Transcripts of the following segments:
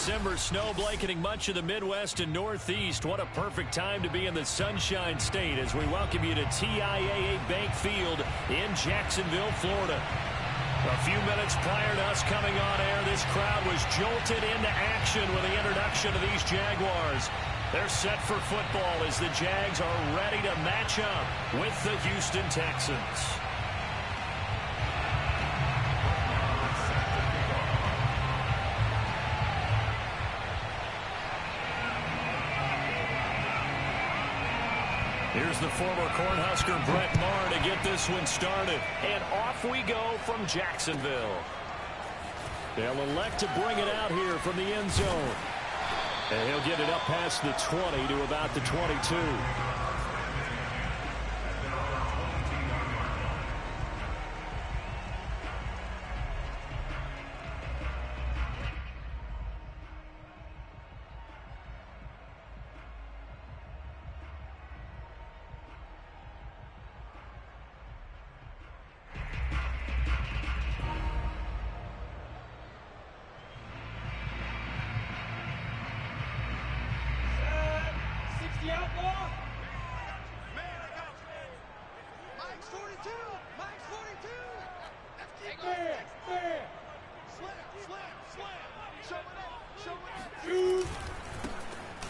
December snow blanketing much of the Midwest and Northeast. What a perfect time to be in the Sunshine State as we welcome you to TIAA Bank Field in Jacksonville, Florida. A few minutes prior to us coming on air, this crowd was jolted into action with the introduction of these Jaguars. They're set for football as the Jags are ready to match up with the Houston Texans. Here's the former Cornhusker Brett Maher to get this one started. And off we go from Jacksonville. They'll elect to bring it out here from the end zone. And he'll get it up past the 20 to about the 22.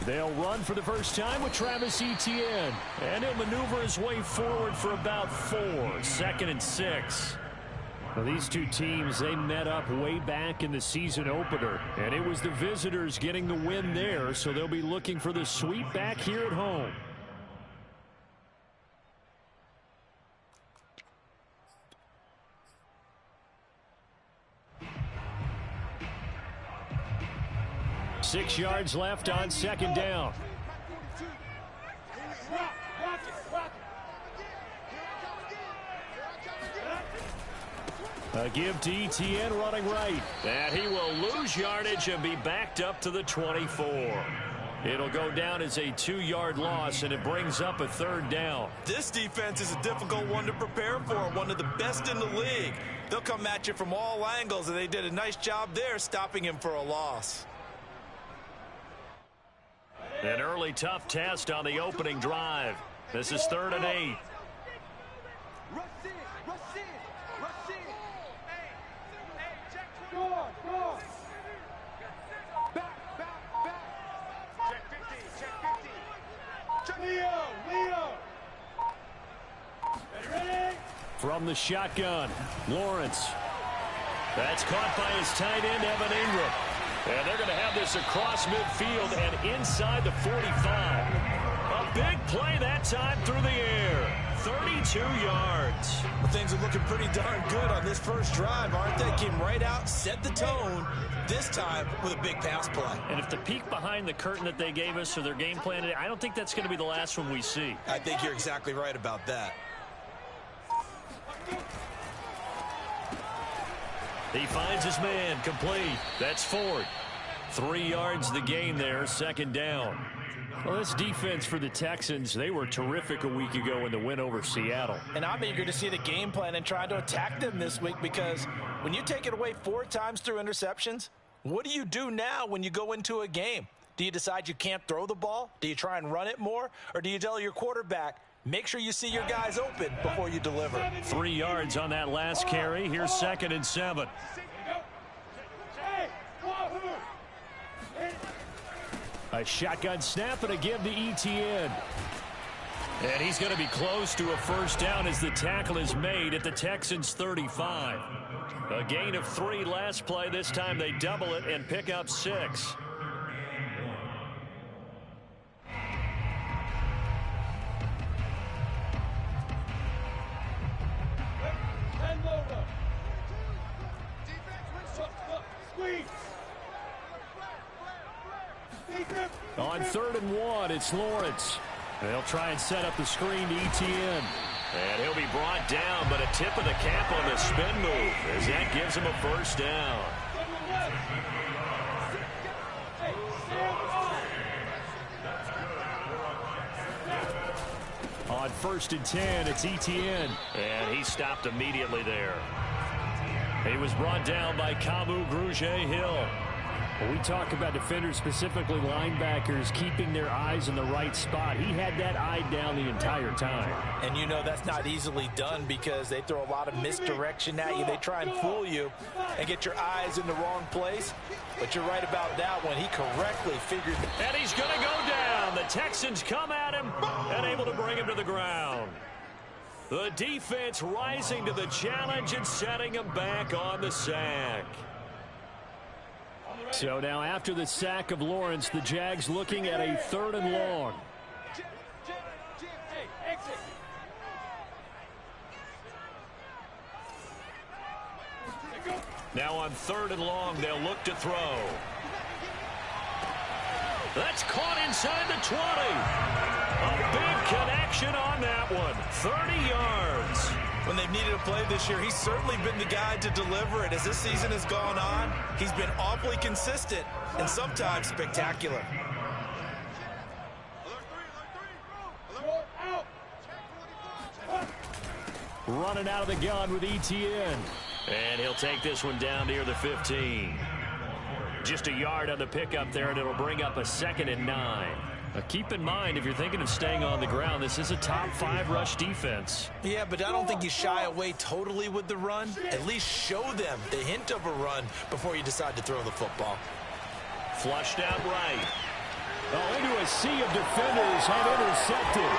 They'll run for the first time with Travis Etienne. And he'll maneuver his way forward for about 4. 2nd and 6. Well, these two teams, they met up way back in the season opener. And it was the visitors getting the win there, so they'll be looking for the sweep back here at home. Six yards left on 2nd down. A give to Etienne running right. And he will lose yardage and be backed up to the 24. It'll go down as a 2-yard loss, and it brings up a 3rd down. This defense is a difficult one to prepare for, one of the best in the league. They'll come at you from all angles, and they did a nice job there stopping him for a loss. An early tough test on the opening drive. This is 3rd and 8. From the shotgun, Lawrence. That's caught by his tight end, Evan Ingram. And they're going to have this across midfield and inside the 45. A big play that time through the air. 32 yards. Well, things are looking pretty darn good on this first drive, aren't they? Came right out, set the tone, this time with a big pass play. And if the peek behind the curtain that they gave us or their game plan, I don't think that's going to be the last one we see. I think you're exactly right about that. He finds his man, complete. That's Ford. 3 yards the gain there, 2nd down. Well, this defense for the Texans, they were terrific a week ago in the win over Seattle. And I'm eager to see the game plan and try to attack them this week, because when you take it away 4 times through interceptions, what do you do now when you go into a game? Do you decide you can't throw the ball? Do you try and run it more? Or do you tell your quarterback, make sure you see your guys open before you deliver? 3 yards on that last carry. Here's 2nd and 7. A shotgun snap and a give to Etienne. And he's going to be close to a first down as the tackle is made at the Texans' 35. A gain of 3 last play. This time they double it and pick up 6. On 3rd and 1, it's Lawrence. They'll try and set up the screen to Etienne. And he'll be brought down, but a tip of the cap on the spin move as that gives him a first down. On 1st and 10, it's Etienne. And he stopped immediately there. He was brought down by Kamu Grugier-Hill. When we talk about defenders, specifically linebackers, keeping their eyes in the right spot, he had that eye down the entire time. And you know that's not easily done because they throw a lot of misdirection at you. They try and fool you and get your eyes in the wrong place. But you're right about that one. He correctly figured. And he's going to go down. The Texans come at him and able to bring him to the ground. The defense rising to the challenge and setting him back on the sack. So now after the sack of Lawrence, the Jags looking at a 3rd and long. Now on 3rd and long, they'll look to throw. That's caught inside the 20. A big connection on that one. 30 yards. When they've needed a play this year, he's certainly been the guy to deliver it. As this season has gone on, he's been awfully consistent and sometimes spectacular. Running out of the gun with ETN. And he'll take this one down near the 15. Just a yard on the pickup there, and it'll bring up a 2nd and 9. Keep in mind, if you're thinking of staying on the ground, this is a top 5 rush defense. Yeah, but I don't think you shy away totally with the run. At least show them the hint of a run before you decide to throw the football. Flushed out right. Oh, into a sea of defenders and intercepted.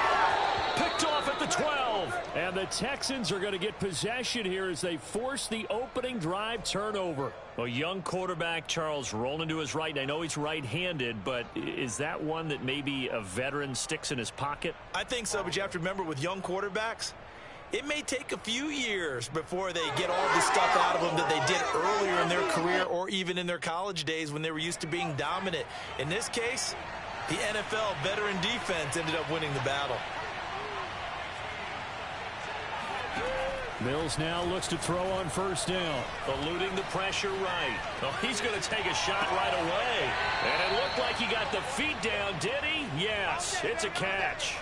Picked off at the 12. And the Texans are going to get possession here as they force the opening drive turnover. A young quarterback, Charles, rolling to his right. I know he's right-handed, but is that one that maybe a veteran sticks in his pocket? I think so, but you have to remember with young quarterbacks, it may take a few years before they get all the stuff out of them that they did earlier in their career or even in their college days when they were used to being dominant. In this case, the NFL veteran defense ended up winning the battle. Mills now looks to throw on 1st down. Eluding the pressure right. Oh, he's going to take a shot right away. And it looked like he got the feet down, did he? Yes, it's a catch.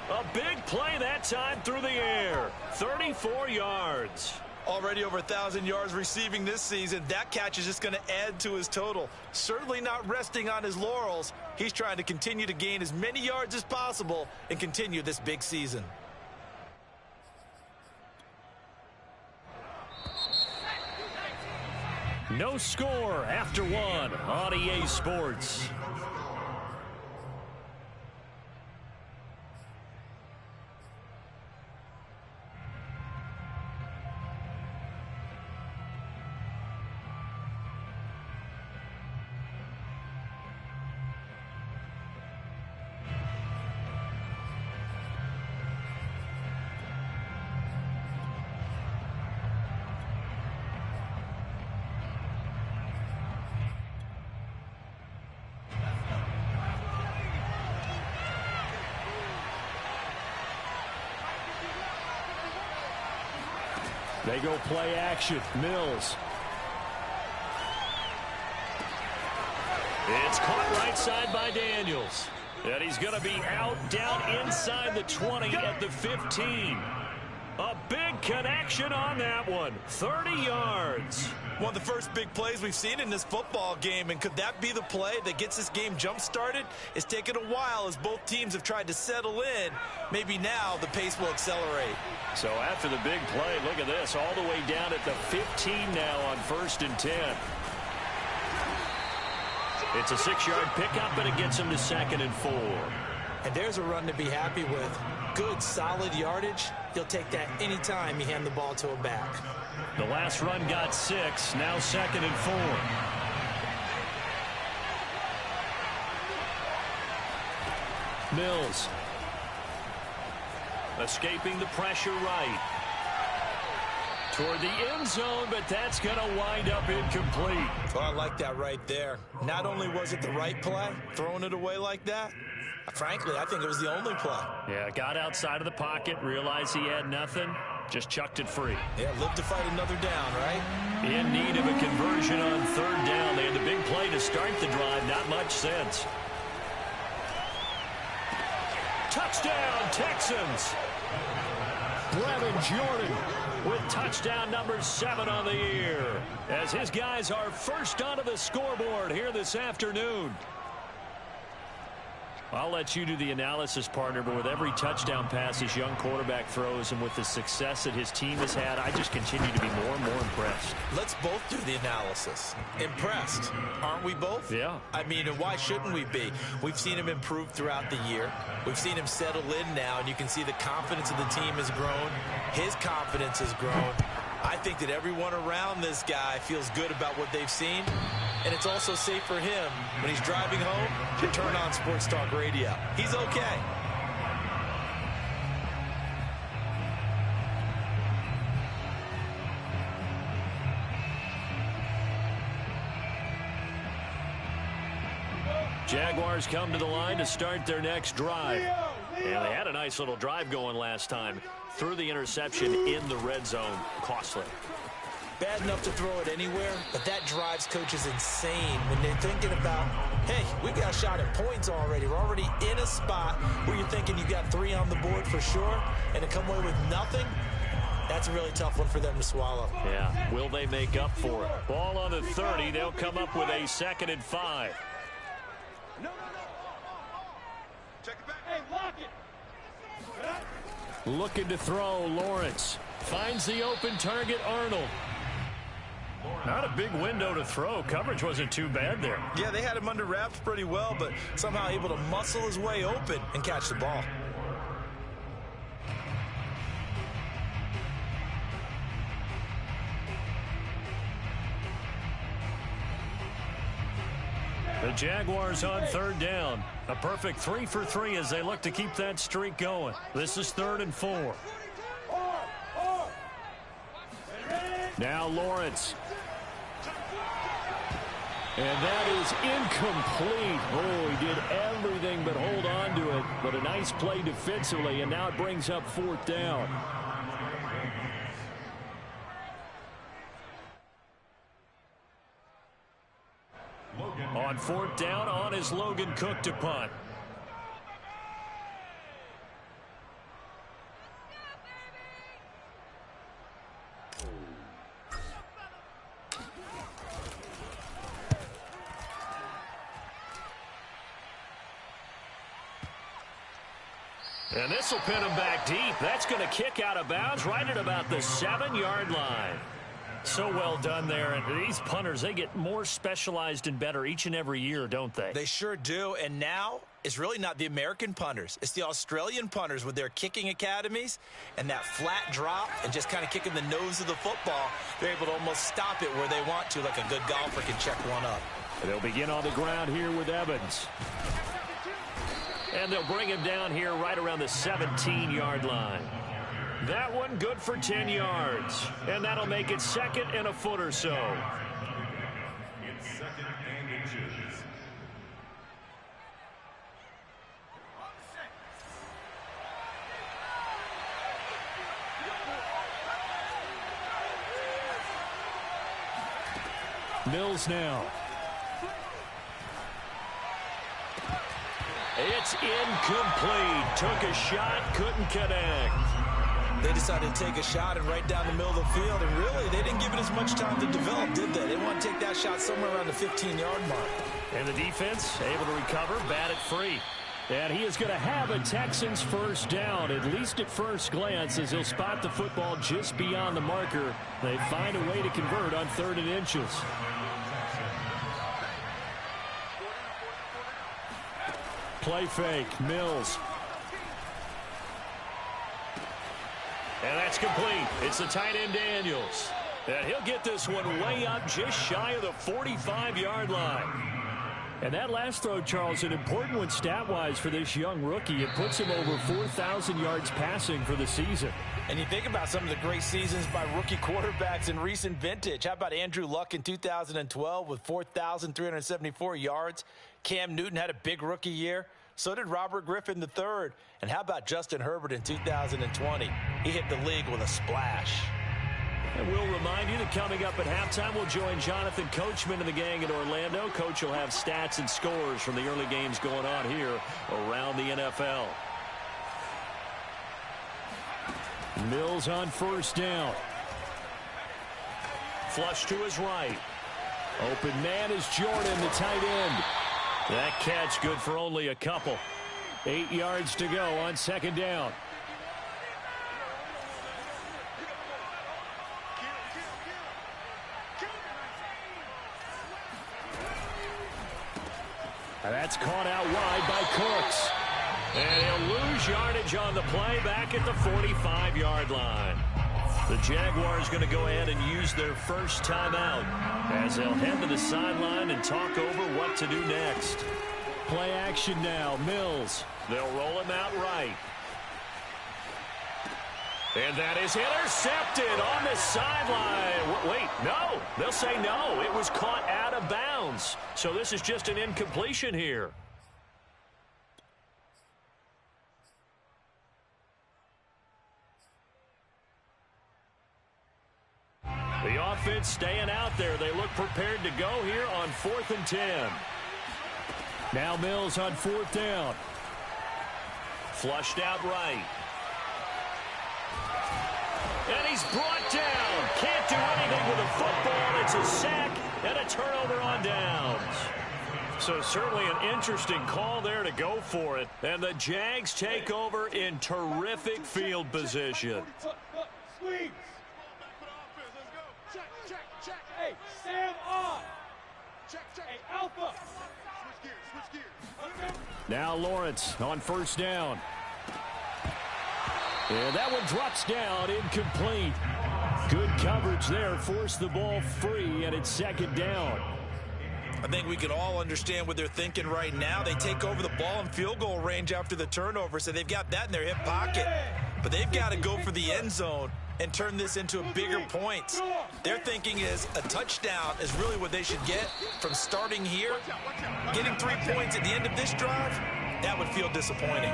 A big play that time through the air. 34 yards. Already over 1,000 yards receiving this season. That catch is just going to add to his total. Certainly not resting on his laurels. He's trying to continue to gain as many yards as possible and continue this big season. No score after 1 on EA Sports. They go play action. Mills. It's caught right side by Daniels. And he's going to be out down inside the 20 at the 15. A big connection on that one. 30 yards. One of the first big plays we've seen in this football game, and could that be the play that gets this game jump-started? It's taken a while as both teams have tried to settle in. Maybe now the pace will accelerate. So after the big play, look at this, all the way down at the 15 now on 1st and 10. It's a 6-yard pickup, and it gets him to 2nd and 4. And there's a run to be happy with. Good, solid yardage. He'll take that anytime you hand the ball to a back. The last run got 6, now 2nd and 4. Mills. Escaping the pressure right. Toward the end zone, but that's going to wind up incomplete. Oh, I like that right there. Not only was it the right play, throwing it away like that, frankly, I think it was the only play. Yeah, got outside of the pocket, realized he had nothing, just chucked it free. Yeah, live to fight another down, right? In need of a conversion on 3rd down. They had the big play to start the drive, not much sense. Touchdown, Texans. Brevin Jordan with touchdown number 7 on the year, as his guys are first onto the scoreboard here this afternoon. I'll let you do the analysis, partner, but with every touchdown pass this young quarterback throws and with the success that his team has had, I just continue to be more and more impressed. Let's both do the analysis. Impressed, aren't we both? Yeah. I mean, and why shouldn't we be? We've seen him improve throughout the year. We've seen him settle in now, and you can see the confidence of the team has grown. His confidence has grown. I think that everyone around this guy feels good about what they've seen, and it's also safe for him when he's driving home to turn on Sports Talk Radio. He's okay. Jaguars come to the line to start their next drive. And they had a nice little drive going last time. Threw the interception in the red zone. Costly. Bad enough to throw it anywhere, but that drives coaches insane when they're thinking about, hey, we got a shot at points already. We're already in a spot where you're thinking you got 3 on the board for sure, and to come away with nothing, that's a really tough one for them to swallow. Yeah, will they make up for it? Ball on the 30. They'll come up with a 2nd and 5. Check it back. Hey, lock it. Looking to throw, Lawrence. Finds the open target, Arnold. Not a big window to throw. Coverage wasn't too bad there. Yeah, they had him under wraps pretty well, but somehow able to muscle his way open and catch the ball. The Jaguars on 3rd down. A perfect 3 for 3 as they look to keep that streak going. This is 3rd and 4. Now Lawrence. And that is incomplete. Oh, he did everything but hold on to it. But a nice play defensively, and now it brings up 4th down. On 4th down, on is Logan Cook to punt. And this will pin him back deep. That's going to kick out of bounds right at about the 7-yard line. So well done there. And these punters, they get more specialized and better each and every year, don't they? They sure do. And now it's really not the American punters. It's the Australian punters with their kicking academies and that flat drop and just kind of kicking the nose of the football. They're able to almost stop it where they want to, like a good golfer can check one up. And they'll begin on the ground here with Evans. And they'll bring him down here right around the 17-yard line. That one good for 10 yards. And that'll make it 2nd and a foot or so. It's 2nd and inches. Mills now. It's incomplete. Took a shot, couldn't connect. They decided to take a shot and right down the middle of the field, and really, they didn't give it as much time to develop, did they? They want to take that shot somewhere around the 15-yard mark. And the defense able to recover, bat it free. And he is going to have a Texans first down, at least at first glance, as he'll spot the football just beyond the marker. They find a way to convert on 3rd and inches. Play fake, Mills. And that's complete. It's the tight end, Daniels. And he'll get this one way up just shy of the 45-yard line. And that last throw, Charles, an important one stat-wise for this young rookie. It puts him over 4,000 yards passing for the season. And you think about some of the great seasons by rookie quarterbacks in recent vintage. How about Andrew Luck in 2012 with 4,374 yards? Cam Newton had a big rookie year. So did Robert Griffin III. And how about Justin Herbert in 2020? He hit the league with a splash. And we'll remind you that coming up at halftime, we'll join Jonathan Coachman and the gang in Orlando. Coach will have stats and scores from the early games going on here around the NFL. Mills on first down. Flush to his right. Open man is Jordan, the tight end. That catch good for only a couple. 8 yards to go on second down. That's caught out wide by Cooks. And he'll lose yardage on the play back at the 45-yard line. The Jaguars going to go ahead and use their first timeout as they'll head to the sideline and talk over what to do next. Play action now. Mills. They'll roll him out right. And that is intercepted on the sideline. Wait, no. They'll say no. It was caught out of bounds. So this is just an incompletion here. The offense staying out there. They look prepared to go here on 4th and 10. Now Mills on 4th down. Flushed out right. And he's brought down. Can't do anything with a football. It's a sack and a turnover on downs. So certainly an interesting call there to go for it. And the Jags take over in terrific field position. Squeeze. Check. Hey, Sam on. Check. Hey, Alpha. Switch gears. Now Lawrence on first down. And that one drops down, incomplete. Good coverage there, forced the ball free, and it's second down. I think we can all understand what they're thinking right now. They take over the ball in field goal range after the turnover, so they've got that in their hip pocket. But they've got to go for the end zone and turn this into a bigger point. Their thinking is a touchdown is really what they should get from starting here. Getting 3 points at the end of this drive, that would feel disappointing.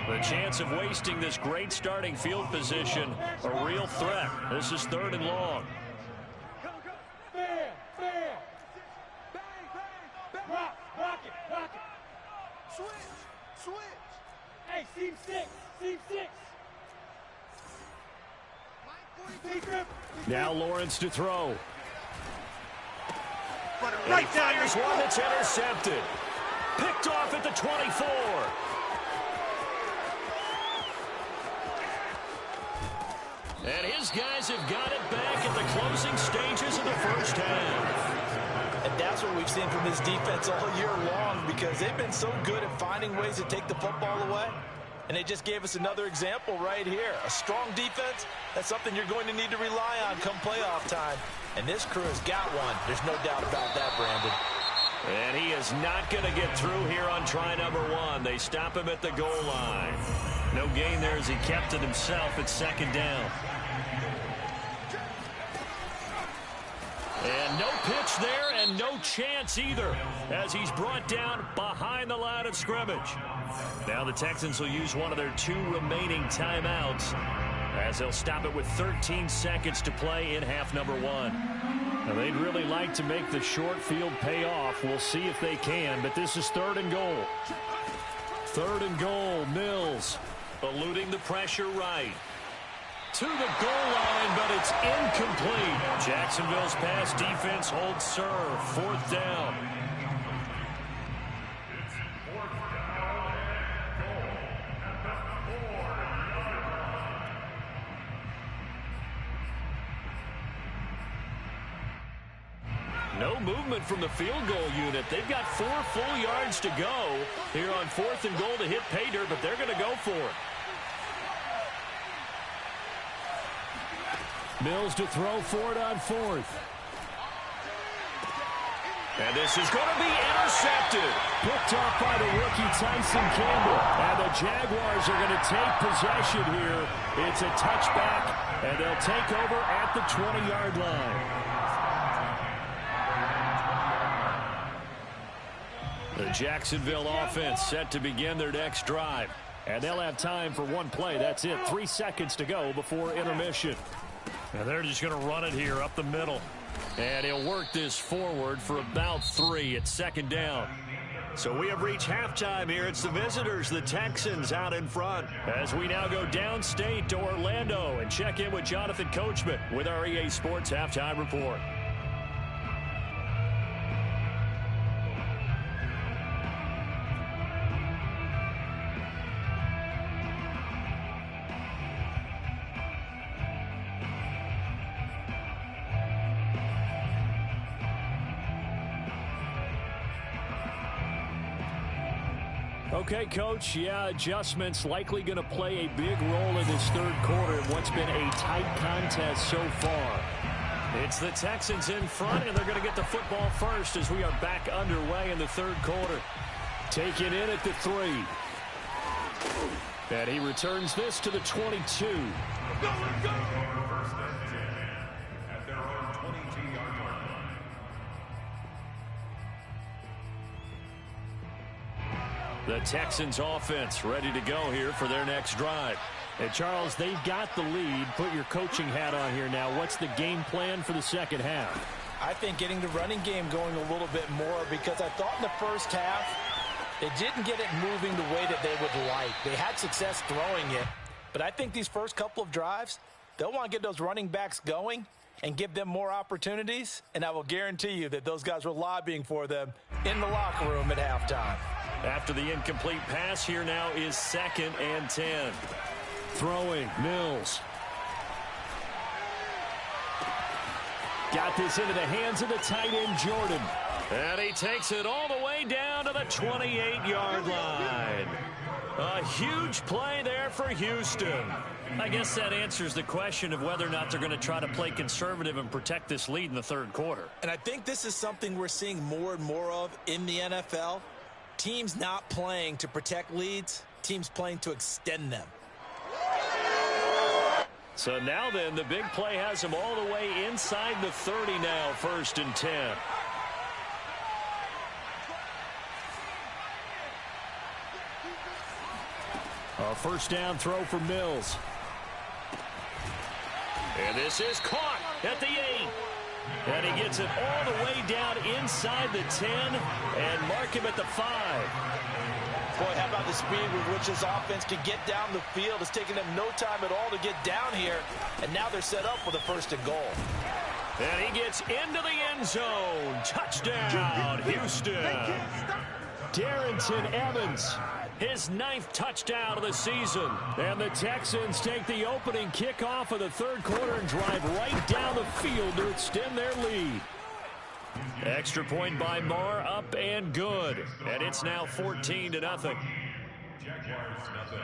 The chance of wasting this great starting field position, a real threat. This is 3rd and long. Fair. Bang. Rock it. Switch. Hey, seam six. Now Lawrence to throw. Right, fires one that's intercepted. Picked off at the 24. And his guys have got it back at the closing stages of the first half. And that's what we've seen from this defense all year long, because they've been so good at finding ways to take the football away. And they just gave us another example right here. A strong defense, that's something you're going to need to rely on come playoff time. And this crew has got one. There's no doubt about that, Brandon. And he is not going to get through here on try number 1. They stop him at the goal line. No gain there as he kept it himself at second down. And no pitch there and no chance either as he's brought down behind the line of scrimmage. Now the Texans will use one of their 2 remaining timeouts as they'll stop it with 13 seconds to play in half number 1. Now they'd really like to make the short field pay off. We'll see if they can, but this is 3rd and goal. 3rd and goal, Mills eluding the pressure right. To the goal line, but it's incomplete. Jacksonville's pass defense holds serve. 4th down. No movement from the field goal unit. They've got 4 full yards to go here on 4th and goal to hit pay dirt, but they're going to go for it. Mills to throw for it on 4th. And this is going to be intercepted. Picked off by the rookie Tyson Campbell. And the Jaguars are going to take possession here. It's a touchback, and they'll take over at the 20-yard line. The Jacksonville offense set to begin their next drive. And they'll have time for 1 play. That's it. 3 seconds to go before intermission. And they're just going to run it here up the middle. And he'll work this forward for about 3 at second down. So we have reached halftime here. It's the visitors, the Texans, out in front. As we now go downstate to Orlando and check in with Jonathan Coachman with our EA Sports Halftime Report. Okay, Coach, yeah, adjustments likely going to play a big role in this third quarter in what's been a tight contest so far. It's the Texans in front, and they're going to get the football first as we are back underway in the third quarter. Taken in at the 3. And he returns this to the 22. First and 10 at their own 22-yard line. The Texans offense ready to go here for their next drive. And Charles, they've got the lead. Put your coaching hat on here now. What's the game plan for the second half? I think getting the running game going a little bit more, because I thought in the first half they didn't get it moving the way that they would like. They had success throwing it, but I think these first couple of drives, they'll want to get those running backs going and give them more opportunities, and I will guarantee you that those guys were lobbying for them in the locker room at halftime. After the incomplete pass, here now is 2nd and 10. Throwing, Mills. Got this into the hands of the tight end, Jordan. And he takes it all the way down to the 28-yard line. A huge play there for Houston. I guess that answers the question of whether or not they're going to try to play conservative and protect this lead in the third quarter. And I think this is something we're seeing more and more of in the NFL. Teams not playing to protect leads, teams playing to extend them. So now then, the big play has them all the way inside the 30 now, 1st and 10. A first down throw for Mills. And this is caught at the 8. And he gets it all the way down inside the 10 and mark him at the 5. Boy, how about the speed with which this offense can get down the field? It's taken them no time at all to get down here, and now they're set up for the 1st and goal. And he gets into the end zone. Touchdown, Houston. Darrington Evans, his 9th touchdown of the season. And the Texans take the opening kickoff of the third quarter and drive right down the field to extend their lead. Extra point by Marr, up and good. And it's now 14-0. Jaguars nothing.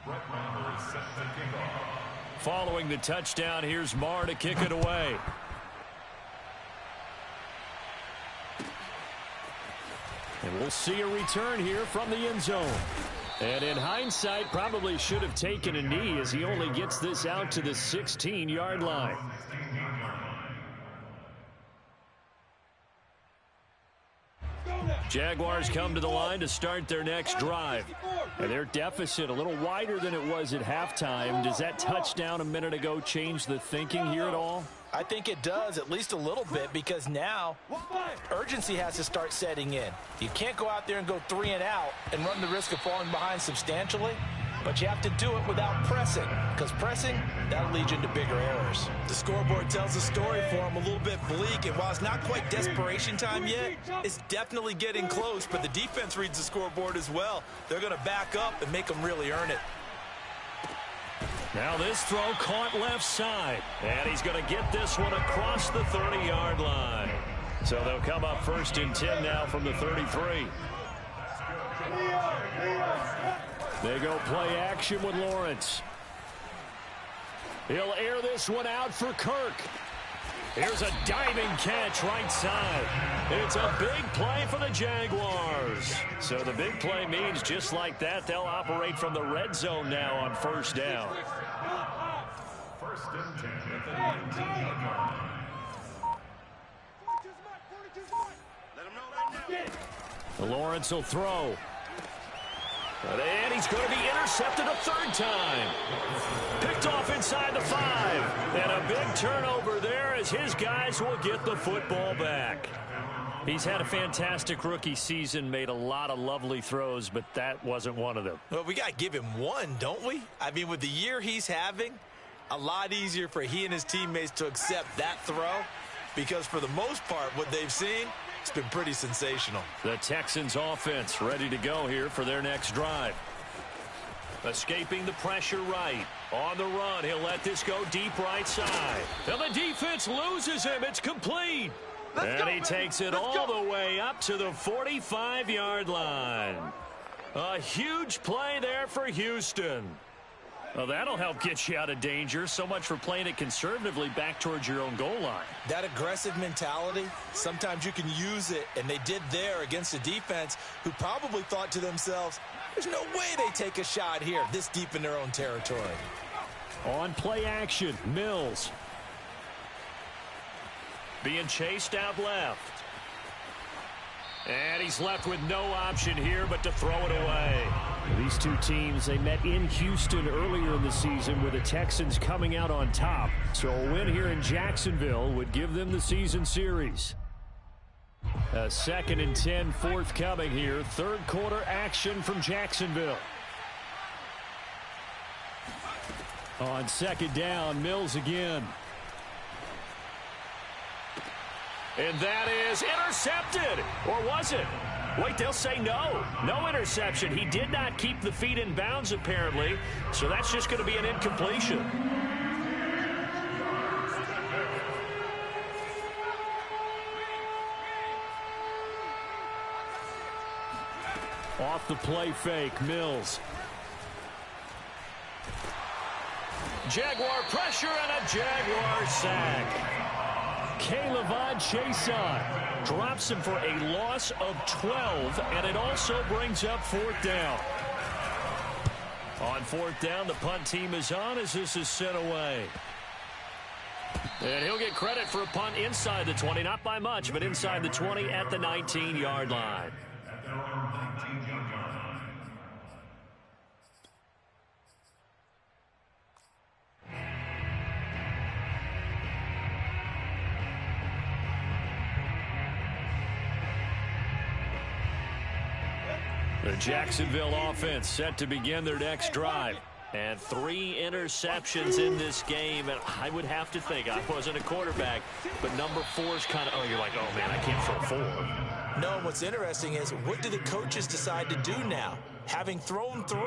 Brett Maher is set to kick off. Following the touchdown, here's Marr to kick it away. And we'll see a return here from the end zone. And in hindsight, probably should have taken a knee as he only gets this out to the 16-yard line. Jaguars come to the line to start their next drive. And their deficit a little wider than it was at halftime. Does that touchdown a minute ago change the thinking here at all? I think it does, at least a little bit, because now urgency has to start setting in. You can't go out there and go 3 and out and run the risk of falling behind substantially, but you have to do it without pressing, because pressing, that'll lead you into bigger errors. The scoreboard tells a story for them a little bit bleak, and while it's not quite desperation time yet, it's definitely getting close, but the defense reads the scoreboard as well. They're going to back up and make them really earn it. Now this throw caught left side, and he's going to get this one across the 30-yard line. So they'll come up 1st and 10 now from the 33. They go play action with Lawrence. He'll air this one out for Kirk. Here's a diving catch right side. It's a big play for the Jaguars. So the big play means just like that, they'll operate from the red zone now on 1st down. 1st and 10 at the 19-yard line. Lawrence will throw. And he's going to be intercepted a 3rd time. Picked off inside the 5. And a big turnover there as his guys will get the football back. He's had a fantastic rookie season, made a lot of lovely throws, but that wasn't one of them. Well, we got to give him one, don't we? I mean, with the year he's having, a lot easier for he and his teammates to accept that throw because for the most part, what they've seen, it's been pretty sensational. The Texans offense ready to go here for their next drive. Escaping the pressure right. On the run, he'll let this go deep right side. And the defense loses him. It's complete. And he takes it all the way up to the 45-yard line. A huge play there for Houston. Well, that'll help get you out of danger. So much for playing it conservatively back towards your own goal line. That aggressive mentality, sometimes you can use it, and they did there against a defense who probably thought to themselves, there's no way they take a shot here this deep in their own territory. On play action, Mills. Being chased out left. And he's left with no option here but to throw it away. These two teams, they met in Houston earlier in the season with the Texans coming out on top. So a win here in Jacksonville would give them the season series. A 2nd and 10 forthcoming here. Third quarter action from Jacksonville. On 2nd down, Mills again. And that is intercepted. Or was it? Wait, they'll say no. No interception. He did not keep the feet in bounds, apparently. So that's just going to be an incompletion. Off the play fake, Mills. Jaguar pressure and a Jaguar sack. K'Lavon Chaisson drops him for a loss of 12, and it also brings up 4th down. On 4th down, the punt team is on as this is sent away. And he'll get credit for a punt inside the 20, not by much, but inside the 20 at the 19-yard line. At their own 19-yard line. The Jacksonville offense set to begin their next drive. And 3 interceptions in this game. And I would have to think, I wasn't a quarterback, but number 4 is kind of, oh, you're like, oh, man, I can't throw 4. No, what's interesting is what do the coaches decide to do now? Having thrown 3,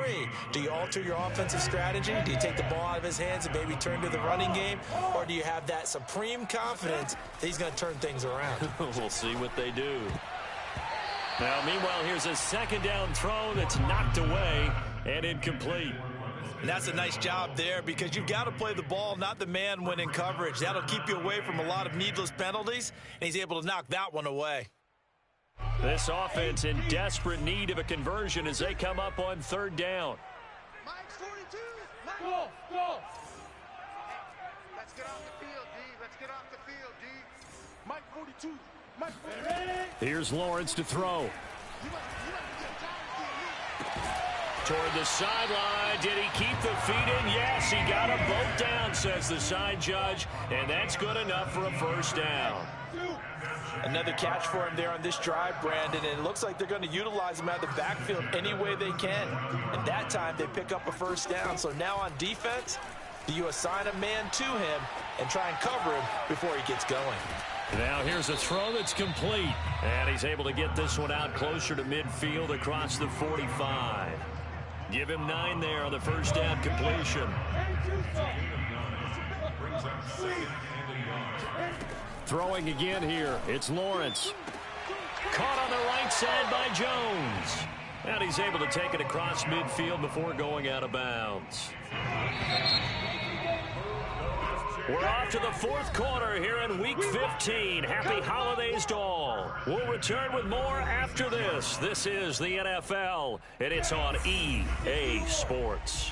do you alter your offensive strategy? Do you take the ball out of his hands and maybe turn to the running game? Or do you have that supreme confidence that he's going to turn things around? We'll see what they do. Now, meanwhile, here's a 2nd down throw that's knocked away and incomplete. And that's a nice job there because you've got to play the ball, not the man when in coverage. That'll keep you away from a lot of needless penalties, and he's able to knock that one away. This offense in desperate need of a conversion as they come up on 3rd down. Mike's 42. Go, go. Let's get off the field, D. Let's get off the field, D. Mike 42. Mike 42. Here's Lawrence to throw. Toward the sideline. Did he keep the feet in? Yes, he got them both down, says the side judge, and that's good enough for a 1st down. Another catch for him there on this drive, Brandon, and it looks like they're going to utilize him out of the backfield any way they can. And that time they pick up a 1st down. So now on defense, do you assign a man to him and try and cover him before he gets going? Now here's a throw that's complete. And he's able to get this one out closer to midfield across the 45. Give him 9 there on the 1st down completion. Throwing again here. It's Lawrence. Caught on the right side by Jones. And he's able to take it across midfield before going out of bounds. We're off to the 4th quarter here in Week 15. Happy holidays to all. We'll return with more after this. This is the NFL, and it's on EA Sports.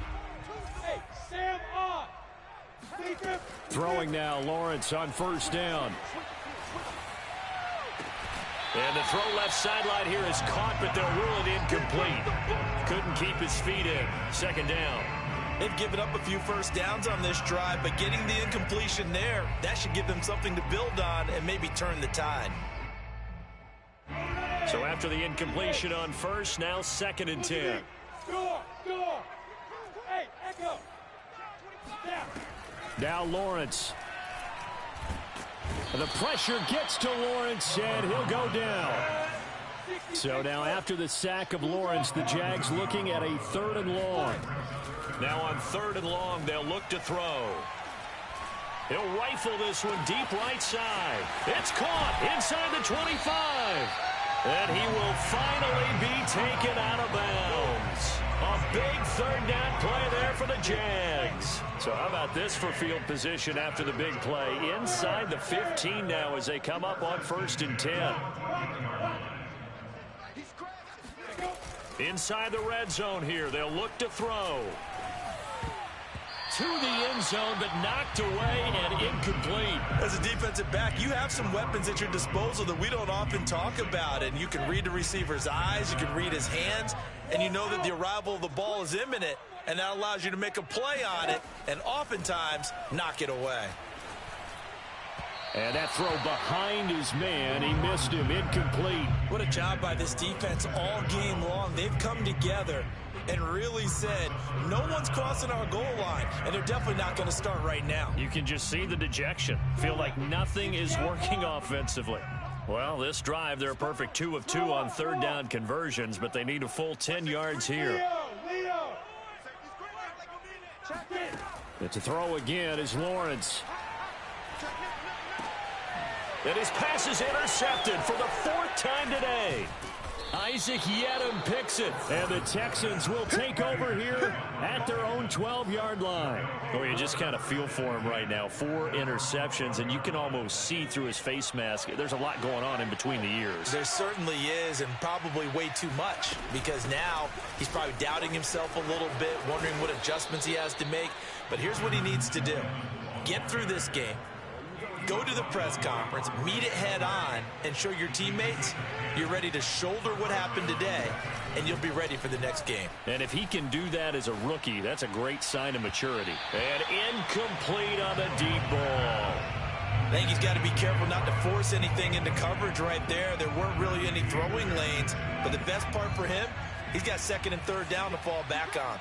Hey, Sam on. Throwing now, Lawrence on 1st down. And the throw left sideline here is caught, but they'll rule it incomplete. Couldn't keep his feet in. 2nd down. They've given up a few 1st downs on this drive, but getting the incompletion there, that should give them something to build on and maybe turn the tide. So after the incompletion on first, now 2nd and 10. Score! Hey, echo! Down! Now Lawrence. The pressure gets to Lawrence, and he'll go down. So now after the sack of Lawrence, the Jags looking at a 3rd and long. Now on 3rd and long, they'll look to throw. He'll rifle this one deep right side. It's caught inside the 25. And he will finally be taken out of bounds. A big 3rd down play there for the Jags. So how about this for field position after the big play? Inside the 15 now as they come up on 1st and 10. Inside the red zone here, they'll look to throw. To the end zone, but knocked away and incomplete. As a defensive back, you have some weapons at your disposal that we don't often talk about. And you can read the receiver's eyes, you can read his hands, and you know that the arrival of the ball is imminent. And that allows you to make a play on it and oftentimes knock it away. And that throw behind his man, he missed him, incomplete. What a job by this defense all game long. They've come together and really said, no one's crossing our goal line, and they're definitely not going to start right now. You can just see the dejection. Feel like nothing is working offensively. Well, this drive, they're a perfect 2 of 2 on 3rd down conversions, but they need a full 10 yards here. Leo! Check it! It's a throw again is Lawrence. And his pass is intercepted for the 4th time today. Isaac Yedem picks it. And the Texans will take over here at their own 12-yard line. Oh, you just kind of feel for him right now. 4 interceptions, and you can almost see through his face mask. There's a lot going on in between the ears. There certainly is, and probably way too much, because now he's probably doubting himself a little bit, wondering what adjustments he has to make. But here's what he needs to do. Get through this game. Go to the press conference, meet it head on, and show your teammates you're ready to shoulder what happened today, and you'll be ready for the next game. And if he can do that as a rookie, that's a great sign of maturity. And incomplete on the deep ball. I think he's got to be careful not to force anything into coverage right there. There weren't really any throwing lanes, but the best part for him, he's got 2nd and 3rd down to fall back on.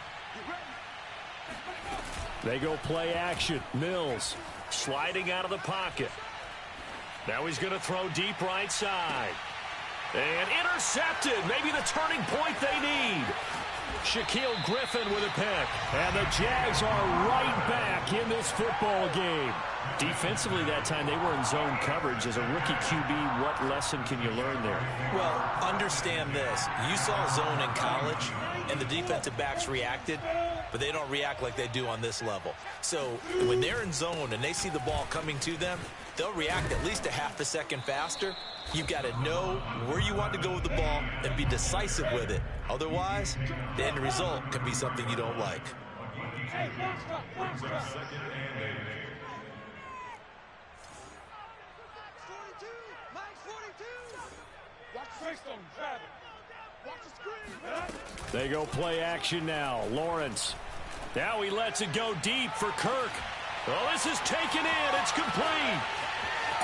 They go play action. Mills sliding out of the pocket. Now he's going to throw deep right side. And intercepted. Maybe the turning point they need. Shaquille Griffin with a pick. And the Jags are right back in this football game. Defensively that time, they were in zone coverage. As a rookie QB, what lesson can you learn there? Well, understand this. You saw zone in college, and the defensive backs reacted, but they don't react like they do on this level. So when they're in zone and they see the ball coming to them, they'll react at least a half a second faster. You've got to know where you want to go with the ball and be decisive with it. Otherwise, the end result can be something you don't like. Hey, stop. 2nd and 8. Watch the system, grab it. Watch the screen. They go play action now. Lawrence. Now he lets it go deep for Kirk. Oh, this is taken in. It's complete.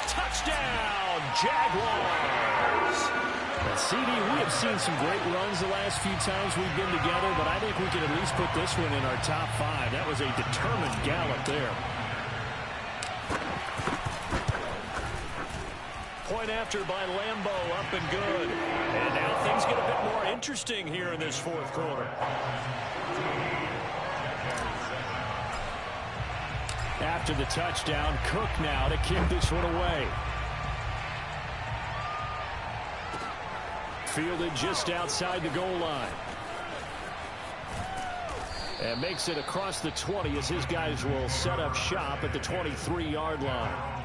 Touchdown, Jaguars. CD, we have seen some great runs the last few times we've been together, but I think we can at least put this one in our top 5. That was a determined gallop there. Point after by Lambeau, up and good. And now things get a bit more interesting here in this 4th quarter. After the touchdown, Cook now to kick this one away. Fielded just outside the goal line. And makes it across the 20 as his guys will set up shop at the 23-yard line.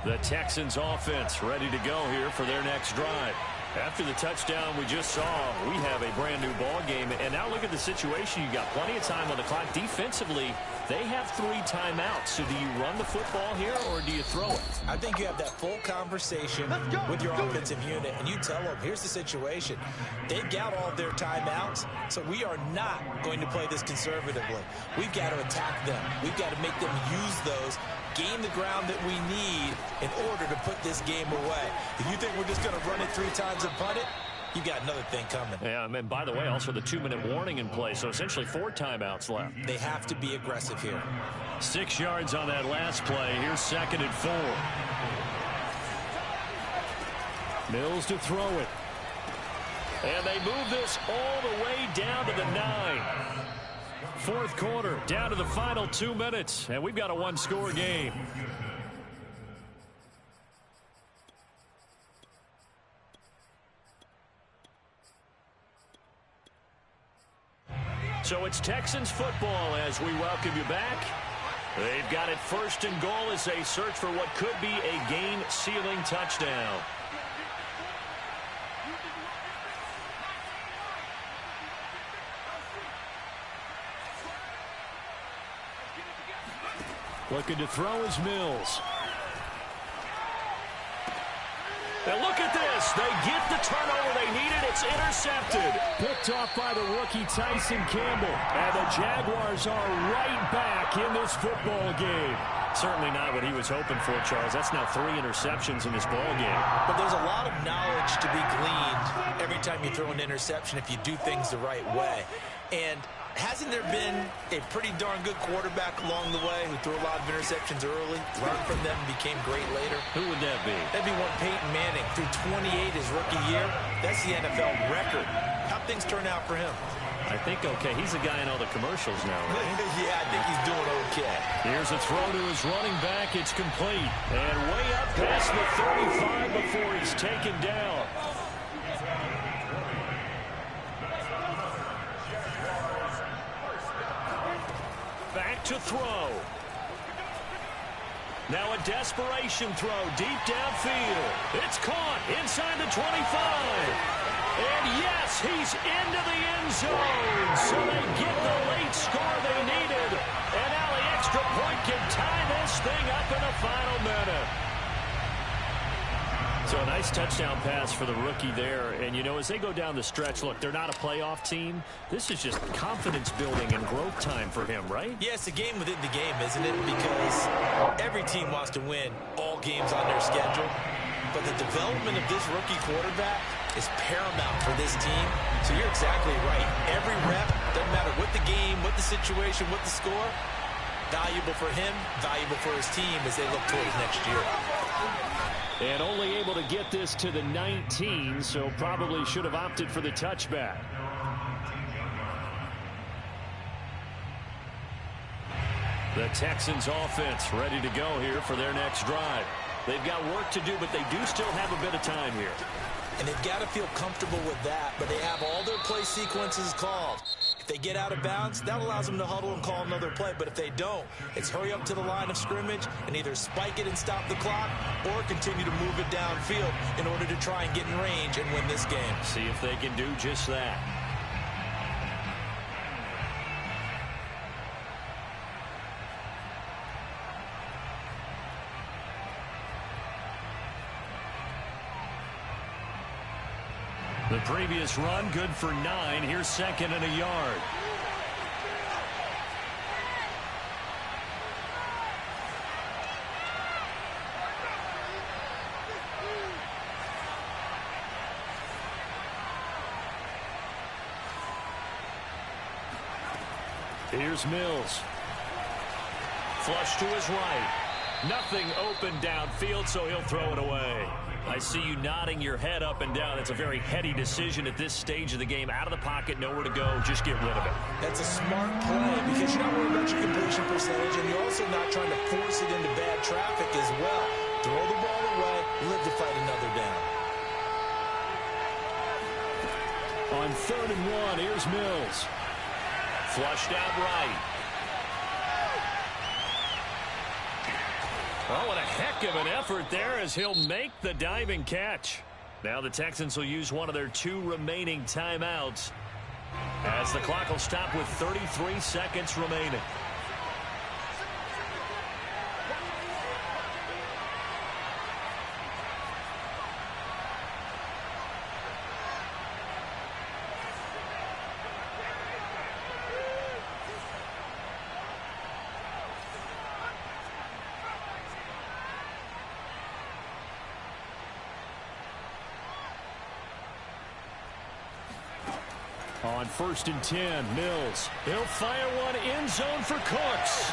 The Texans offense ready to go here for their next drive. After the touchdown we just saw, we have a brand new ball game. And now look at the situation. You got plenty of time on the clock. Defensively, they have 3 timeouts. So do you run the football here or do you throw it? I think you have that full conversation with your offensive unit, and you tell them, here's the situation. They've got all of their timeouts, so we are not going to play this conservatively. We've got to attack them. We've got to make them use those, gain the ground that we need in order to put this game away. If you think we're just going to run it 3 times and punt it, you got another thing coming. Yeah, and by the way, also the 2-minute warning in play, so essentially 4 timeouts left. They have to be aggressive here. 6 yards on that last play. Here's 2nd and 4. Mills to throw it. And they move this all the way down to the 9. 4th quarter, down to the final 2 minutes, and we've got a 1-score game. So it's Texans football as we welcome you back. They've got it 1st and goal as they search for what could be a game-sealing touchdown. Looking to throw is Mills. And look at this. They get the turnover they needed. It's intercepted. Picked off by the rookie Tyson Campbell. And the Jaguars are right back in this football game. Certainly not what he was hoping for, Charles. That's now 3 interceptions in this ball game. But there's a lot of knowledge to be gleaned every time you throw an interception if you do things the right way. And hasn't there been a pretty darn good quarterback along the way who threw a lot of interceptions early, learned from them, and became great later? Who would that be? That'd be one Peyton Manning. Threw 28 his rookie year. That's the NFL record. How'd things turn out for him? I think okay. He's a guy in all the commercials now, right? Yeah, I think he's doing okay. Here's a throw to his running back. It's complete. And way up past the 35 before he's taken down. Back to throw. Now a desperation throw deep downfield. It's caught inside the 25. And yes, he's into the end zone. So they get the late score they needed. And now the extra point can tie this thing up in the final minute. So a nice touchdown pass for the rookie there. And, you know, as they go down the stretch, look, they're not a playoff team. This is just confidence building and growth time for him, right? Yeah, it's a game within the game, isn't it? Because every team wants to win all games on their schedule. But the development of this rookie quarterback is paramount for this team. So you're exactly right. Every rep, doesn't matter what the game, what the situation, what the score, valuable for him, valuable for his team as they look towards next year. And only able to get this to the 19, so probably should have opted for the touchback. The Texans offense ready to go here for their next drive. They've got work to do, but they do still have a bit of time here. And they've got to feel comfortable with that, but they have all their play sequences called. If they get out of bounds, that allows them to huddle and call another play. But if they don't, it's hurry up to the line of scrimmage and either spike it and stop the clock or continue to move it downfield in order to try and get in range and win this game. See if they can do just that. The previous run, good for 9. Here's 2nd and a yard. Here's Mills. Flush to his right. Nothing open downfield, so he'll throw it away. I see you nodding your head up and down. That's a very heady decision at this stage of the game. Out of the pocket, nowhere to go. Just get rid of it. That's a smart play because you're not worried about your completion percentage, and you're also not trying to force it into bad traffic as well. Throw the ball away, live to fight another down. On 3rd and 1, here's Mills. Flushed out right. Oh, what a heck of an effort there as he'll make the diving catch. Now the Texans will use one of their 2 remaining timeouts as the clock will stop with 33 seconds remaining. On 1st and 10, Mills. He'll fire one end zone for Cooks.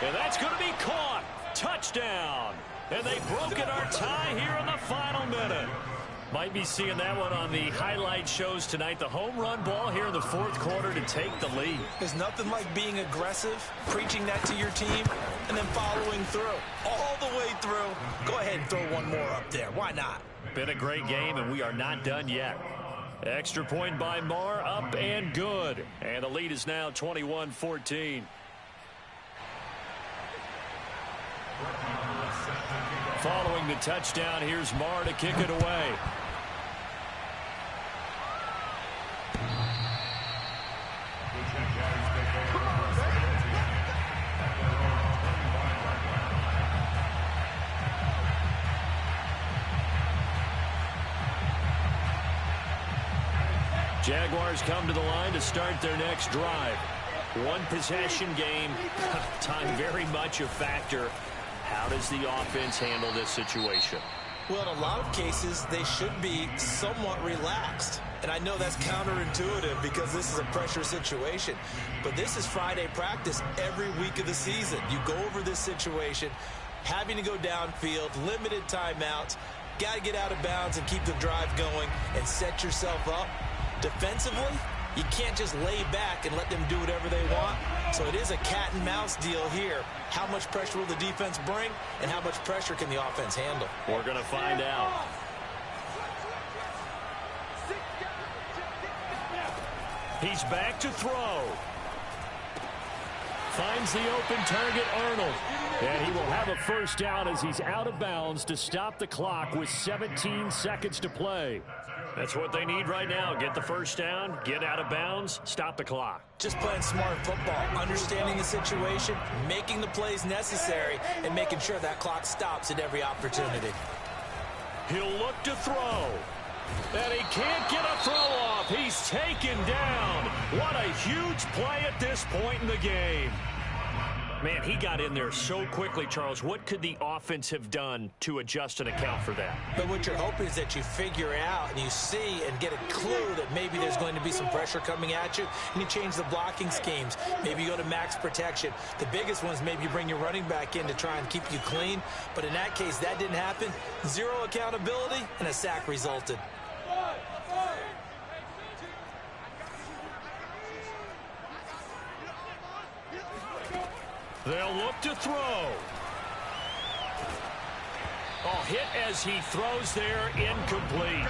And that's going to be caught. Touchdown. And they've broken our tie here in the final minute. Might be seeing that one on the highlight shows tonight. The home run ball here in the 4th quarter to take the lead. There's nothing like being aggressive, preaching that to your team, and then following through. All the way through. Go ahead and throw one more up there. Why not? Been a great game, and we are not done yet. Extra point by Marr, up and good. And the lead is now 21-14. Following the touchdown, here's Marr to kick it away. Jaguars come to the line to start their next drive. 1 possession game. Time very much a factor. How does the offense handle this situation? Well, in a lot of cases, they should be somewhat relaxed. And I know that's counterintuitive because this is a pressure situation. But this is Friday practice every week of the season. You go over this situation, having to go downfield, limited timeouts, got to get out of bounds and keep the drive going and set yourself up. Defensively, you can't just lay back and let them do whatever they want. So it is a cat and mouse deal here. How much pressure will the defense bring, and how much pressure can the offense handle? We're going to find out. He's back to throw. Finds the open target, Arnold. And he will have a first down as he's out of bounds to stop the clock with 17 seconds to play. That's what they need right now. Get the first down, get out of bounds, stop the clock. Just playing smart football, understanding the situation, making the plays necessary, and making sure that clock stops at every opportunity. He'll look to throw. And he can't get a throw off. He's taken down. What a huge play at this point in the game. Man, he got in there so quickly, Charles. What could the offense have done to adjust and account for that? But what you're hoping is that you figure out and you see and get a clue that maybe there's going to be some pressure coming at you, and you change the blocking schemes. Maybe you go to max protection. The biggest one is maybe you bring your running back in to try and keep you clean. But in that case, that didn't happen. 0 accountability, and a sack resulted. They'll look to throw. Oh, hit as he throws there, incomplete.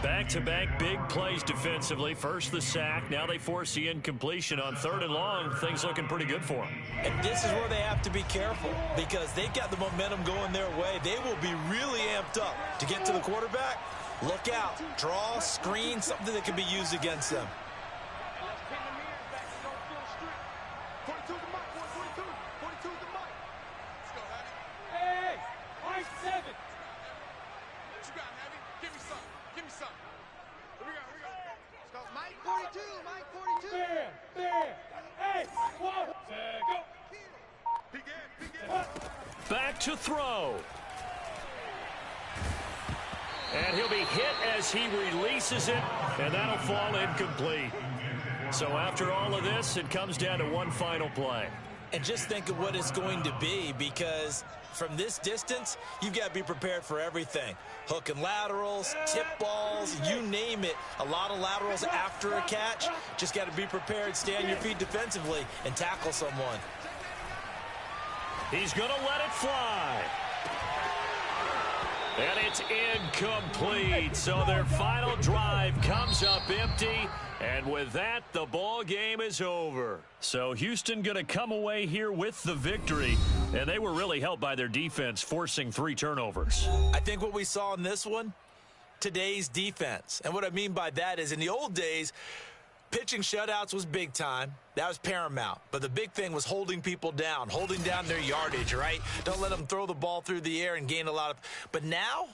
Back-to-back big plays defensively. First the sack, now they force the incompletion on 3rd and long. Things looking pretty good for them. And this is where they have to be careful because they've got the momentum going their way. They will be really amped up to get to the quarterback. Look out, draw, screen, something that can be used against them. Back to throw. And he'll be hit as he releases it, and that'll fall incomplete. So after all of this, it comes down to one final play. And just think of what it's going to be because from this distance, you've got to be prepared for everything. Hook and laterals, tip balls, you name it. A lot of laterals after a catch. Just got to be prepared, stay on your feet defensively, and tackle someone. He's going to let it fly. And it's incomplete. So their final drive comes up empty. And with that, the ball game is over. So Houston going to come away here with the victory. And they were really helped by their defense, forcing 3 turnovers. I think what we saw in this one, today's defense. And what I mean by that is in the old days, pitching shutouts was big time. That was paramount. But the big thing was holding people down, holding down their yardage, right? Don't let them throw the ball through the air and gain a lot of. But now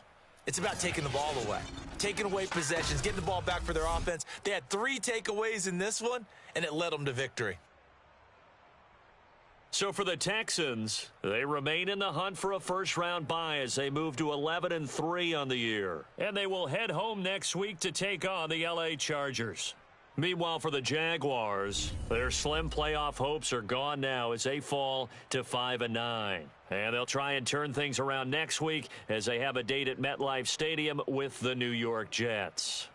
it's about taking the ball away, taking away possessions, getting the ball back for their offense. They had 3 takeaways in this one, and it led them to victory. So for the Texans, they remain in the hunt for a first-round bye as they move to 11-3 on the year. And they will head home next week to take on the L.A. Chargers. Meanwhile, for the Jaguars, their slim playoff hopes are gone now as they fall to 5-9. And they'll try and turn things around next week as they have a date at MetLife Stadium with the New York Jets.